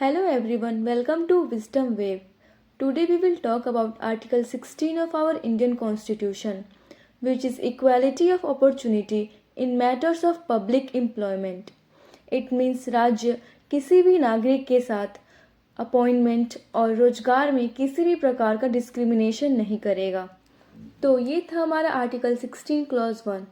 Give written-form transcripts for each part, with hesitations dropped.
Hello everyone, welcome to Wisdom Wave. Today we will talk about Article 16 of our Indian Constitution, which is equality of opportunity in matters of public employment. It means राज्य किसी भी नागरिक के साथ appointment और रोजगार में किसी भी प्रकार का डिस्क्रिमिनेशन नहीं करेगा। तो ये था हमारा article 16 clause 1।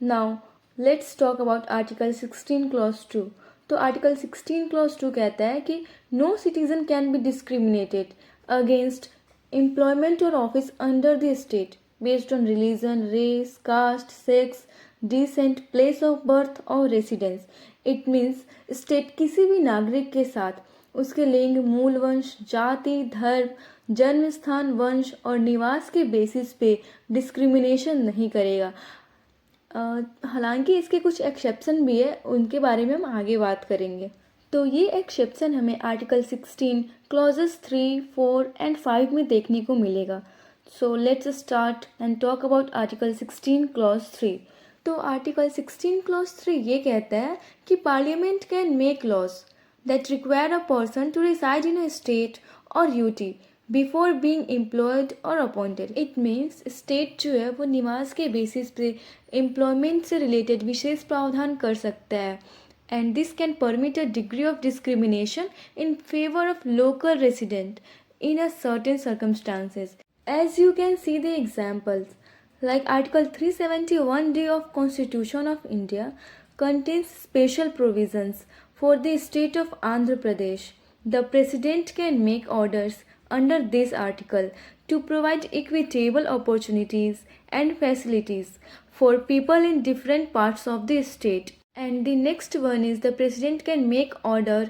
Now let's talk about article 16 clause 2। तो आर्टिकल 16 क्लॉज 2 कहता है कि no citizen can be discriminated against employment और office under the state based on religion, race, caste, sex, descent, place of birth और residence. It means state किसी भी नागरिक के साथ उसके लिंग, मूल वंश, जाति, धर्म, जन्म स्थान, वंश और निवास के बेसिस पे डिस्क्रिमिनेशन नहीं करेगा। हालांकि इसके कुछ एक्सेप्शन भी है, उनके बारे में हम आगे बात करेंगे। तो ये एक्सेप्शन हमें आर्टिकल 16 क्लॉजेस 3, 4 एंड 5 में देखने को मिलेगा। So let's start and talk about article 16 clause 3। तो आर्टिकल 16 क्लॉज 3 ये कहता है कि parliament can make laws that require a person to reside in a state or UT before being employed or appointed. It means state जो है वो निवास के बेसिस पे एम्प्लॉयमेंट से रिलेटेड विशेष प्रावधान कर सकता है and this can permit a degree of discrimination in favor of local resident in a certain circumstances. As you can see the examples, like Article 371D of Constitution of India contains special provisions for the state of Andhra Pradesh. The President can make orders under this article to provide equitable opportunities and facilities for people in different parts of the state. And the next one is the President can make order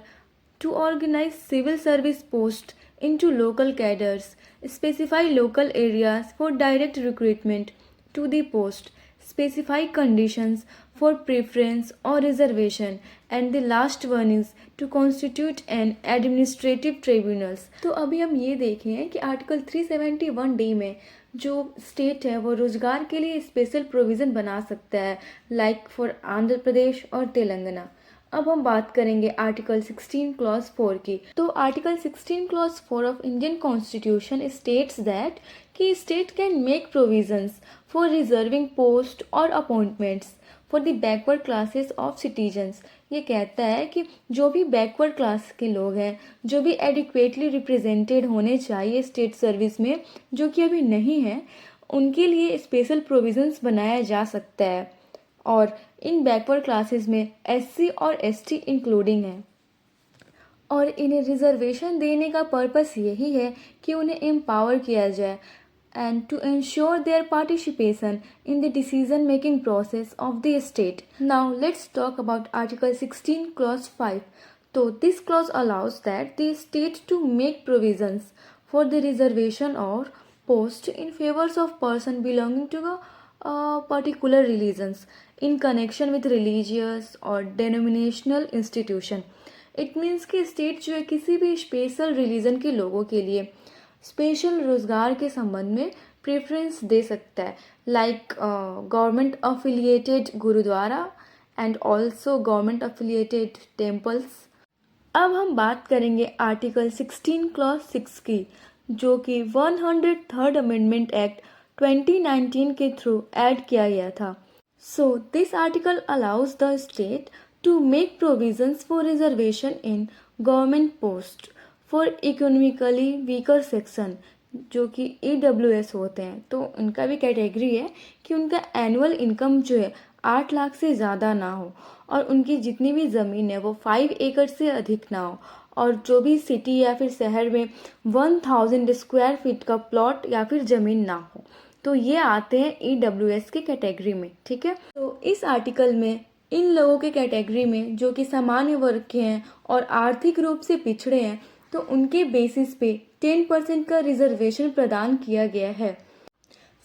to organize civil service posts into local cadres, specify local areas for direct recruitment to the post, specify conditions for preference or reservation, and the last one is to constitute an administrative tribunals. तो अभी हम ये देखें कि article 371D में जो state है वो रोजगार के लिए स्पेशल प्रोविज़न बना सकता है, लाइक फॉर आंध्र प्रदेश और तेलंगाना। अब हम बात करेंगे आर्टिकल 16 क्लॉज 4 की। तो article 16 clause 4 of Indian constitution states that कि state can make provisions for reserving post और appointments for the backward classes of citizens. ये कहता है कि जो भी बैकवर्ड क्लास के लोग हैं, जो भी एडिक्वेटली रिप्रेजेंटेड होने चाहिए स्टेट सर्विस में, जो कि अभी नहीं है, उनके लिए स्पेशल प्रोविजंस बनाया जा सकता है। और इन बैकवर्ड क्लासेस में SC और ST इंक्लूडिंग है। और इन्हें रिजर्वेशन देने का पर्पस यही है कि उन्हें एम्पावर किया जाए and to ensure their participation in the decision making process of the state. Now let's talk about Article 16 Clause 5. So this clause allows that the state to make provisions for the reservation or post in favors of person belonging to a particular religions in connection with religious or denominational institution. It means कि state जो है किसी भी special religion के लोगों के लिए special रोजगार के संबंध में प्रेफरेंस दे सकता है, like government affiliated gurdwara and also government affiliated temples. अब हम बात करेंगे आर्टिकल 16 क्लॉज 6 की, जो कि 103rd अमेंडमेंट एक्ट 2019 के थ्रू ऐड किया गया था। So this article allows the state to make provisions for reservation in government post for economically weaker section, जो कि EWS होते हैं। तो उनका भी कैटेगरी है कि उनका एनुअल इनकम जो है 8 लाख से ज़्यादा ना हो और उनकी जितनी भी ज़मीन है वो 5 एकड़ से अधिक ना हो, और जो भी सिटी या फिर शहर में 1000 स्क्वायर फीट का प्लॉट या फिर ज़मीन ना हो। तो ये आते हैं EWS के कैटेगरी में, ठीक है। तो इस आर्टिकल में इन लोगों के कैटेगरी में जो कि सामान्य वर्ग के हैं और आर्थिक रूप से पिछड़े हैं, तो उनके बेसिस पे 10% का रिजर्वेशन प्रदान किया गया है।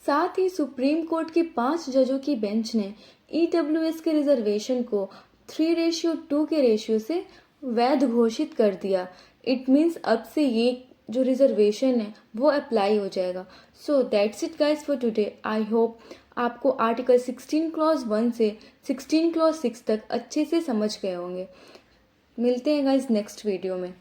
साथ ही सुप्रीम कोर्ट के 5 जजों की बेंच ने EWS के रिजर्वेशन को 3:2 के रेशियो से वैध घोषित कर दिया। इट मीन्स अब से ये जो रिजर्वेशन है वो अप्लाई हो जाएगा। So that's it guys for today. I hope आपको आर्टिकल 16 क्लॉज 1 से 16 क्लॉज 6 तक अच्छे से समझ गए होंगे। मिलते हैं गाइज नेक्स्ट वीडियो में।